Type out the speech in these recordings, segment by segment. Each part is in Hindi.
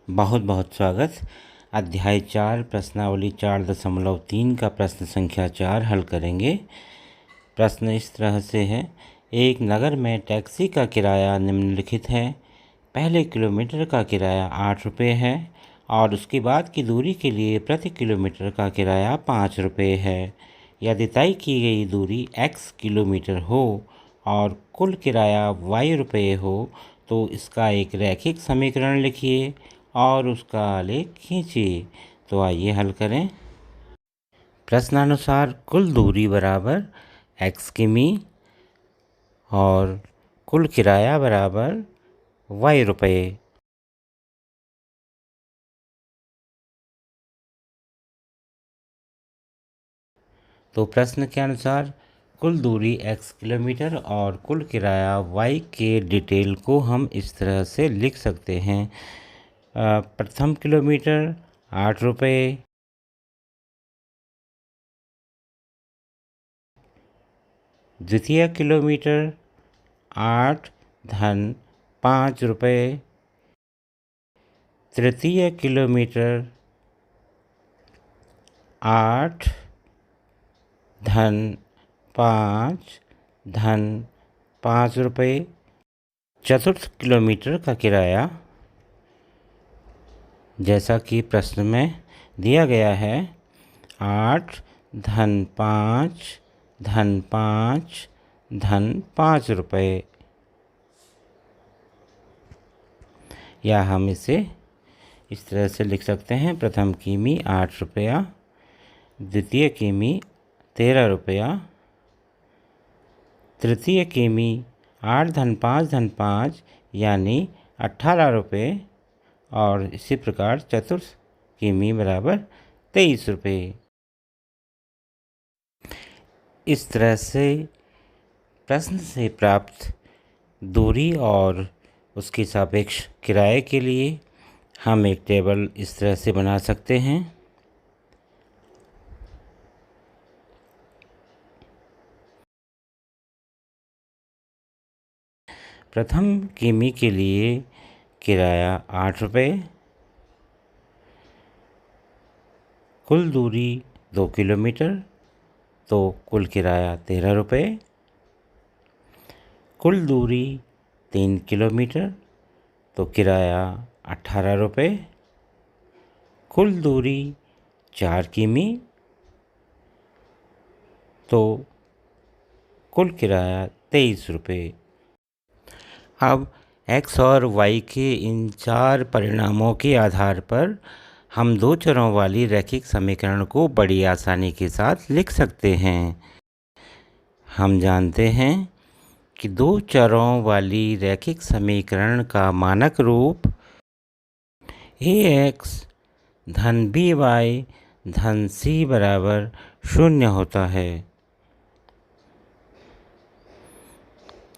बहुत बहुत स्वागत। अध्याय 4 प्रश्नावली 4.3 का प्रश्न संख्या 4 हल करेंगे। प्रश्न इस तरह से है, एक नगर में टैक्सी का किराया निम्नलिखित है। पहले किलोमीटर का किराया 8 रुपये है और उसके बाद की दूरी के लिए प्रति किलोमीटर का किराया 5 रुपये है। यदि तय की गई दूरी x किलोमीटर हो और कुल किराया y रुपये हो तो इसका एक रैखिक समीकरण लिखिए और उसका आलेख खींचिए। तो आइए हल करें। प्रश्नानुसार कुल दूरी बराबर x किमी और कुल किराया बराबर y रुपये। तो प्रश्न के अनुसार कुल दूरी x किलोमीटर और कुल किराया y के डिटेल को हम इस तरह से लिख सकते हैं। प्रथम किलोमीटर 8 रुपये, द्वितीय किलोमीटर 8 धन 5 रुपये, तृतीय किलोमीटर 8 धन 5 धन 5 रुपये। चतुर्थ किलोमीटर का किराया जैसा कि प्रश्न में दिया गया है 8 धन 5 धन 5 धन 5 रुपये, या हम इसे इस तरह से लिख सकते हैं। प्रथम किमी 8 रुपया, द्वितीय किमी 13 रुपया, तृतीय किमी 8 धन 5 यानी 18 रुपये और इसी प्रकार चतुर्थ किमी बराबर 23 रुपये। इस तरह से प्रश्न से प्राप्त दूरी और उसके सापेक्ष किराए के लिए हम एक टेबल इस तरह से बना सकते हैं। प्रथम किमी के लिए किराया 8 रुपये, कुल दूरी 2 किलोमीटर तो कुल किराया 13 रुपये, कुल दूरी 3 किलोमीटर तो किराया 18 रुपये, कुल दूरी 4 किमी तो कुल किराया 23 रुपये। अब x और y के इन 4 परिणामों के आधार पर हम दो चरों वाली रैखिक समीकरण को बड़ी आसानी के साथ लिख सकते हैं। हम जानते हैं कि दो चरों वाली रैखिक समीकरण का मानक रूप ax धन by धन c बराबर 0 होता है,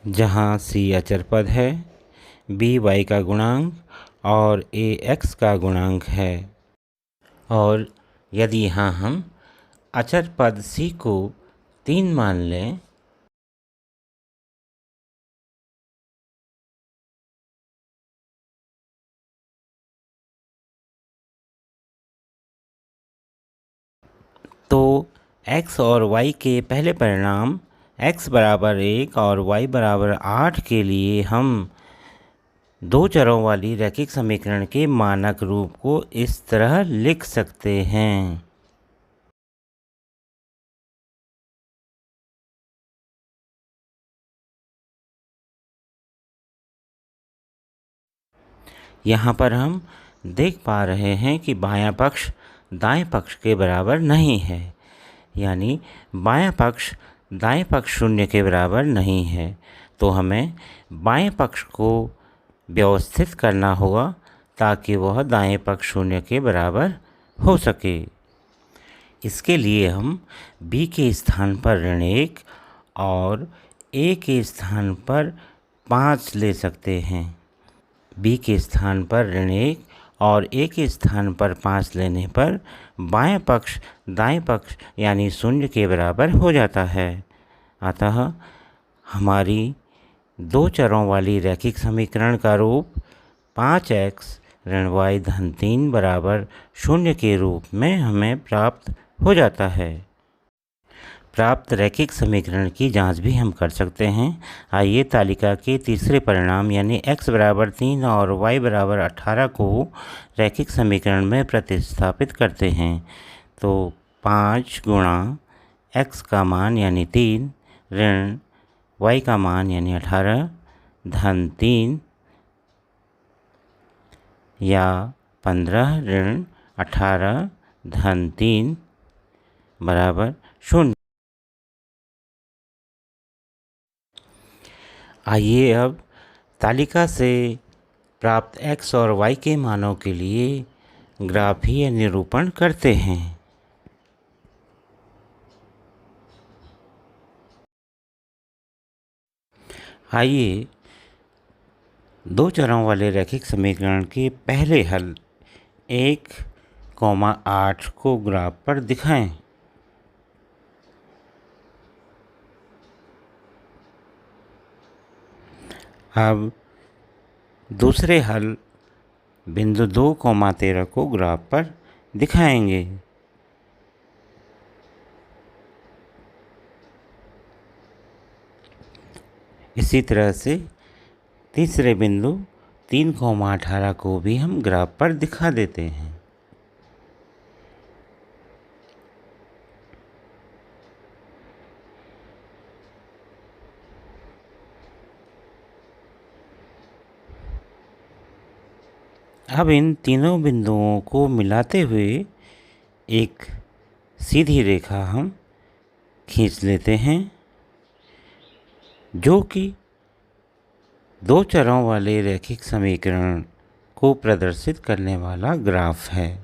जहाँ c अचर पद है, by का गुणांक और ax का गुणांक है। और यदि यहाँ हम अचर पद c को 3 मान लें तो x और y के पहले परिणाम x बराबर 1 और y बराबर 8 के लिए हम दो चरों वाली रैखिक समीकरण के मानक रूप को इस तरह लिख सकते हैं। यहाँ पर हम देख पा रहे हैं कि बायां पक्ष दाएं पक्ष के बराबर नहीं है, यानी बायां पक्ष दाएं पक्ष 0 के बराबर नहीं है। तो हमें बाएं पक्ष को व्यवस्थित करना होगा ताकि वह दाएं पक्ष 0 के बराबर हो सके। इसके लिए हम b के स्थान पर ऋण 1 और a के स्थान पर 5 ले सकते हैं। b के स्थान पर ऋण 1 और a के स्थान पर 5 लेने पर बाएं पक्ष दाएं पक्ष यानी 0 के बराबर हो जाता है। अतः हमारी दो चरों वाली रैखिक समीकरण का रूप 5x ऋण y धन 3 बराबर 0 के रूप में हमें प्राप्त हो जाता है। प्राप्त रैखिक समीकरण की जांच भी हम कर सकते हैं। आइए तालिका के तीसरे परिणाम यानी x बराबर 3 और y बराबर 18 को रैखिक समीकरण में प्रतिस्थापित करते हैं। तो 5 गुणा x का मान यानी 3 ऋण y का मान यानी 18 धन 3 या 15 ऋण 18 धन 3 बराबर 0। आइए अब तालिका से प्राप्त x और y के मानों के लिए ग्राफीय निरूपण करते हैं। आइए दो चरों वाले रैखिक समीकरण के पहले हल 1,8 को ग्राफ पर दिखाएं। अब दूसरे हल बिंदु 2,13 को ग्राफ पर दिखाएंगे। इसी तरह से तीसरे बिंदु 3,18 को भी हम ग्राफ पर दिखा देते हैं। अब इन तीनों बिंदुओं को मिलाते हुए एक सीधी रेखा हम खींच लेते हैं जो कि दो चरों वाले रैखिक समीकरण को प्रदर्शित करने वाला ग्राफ है।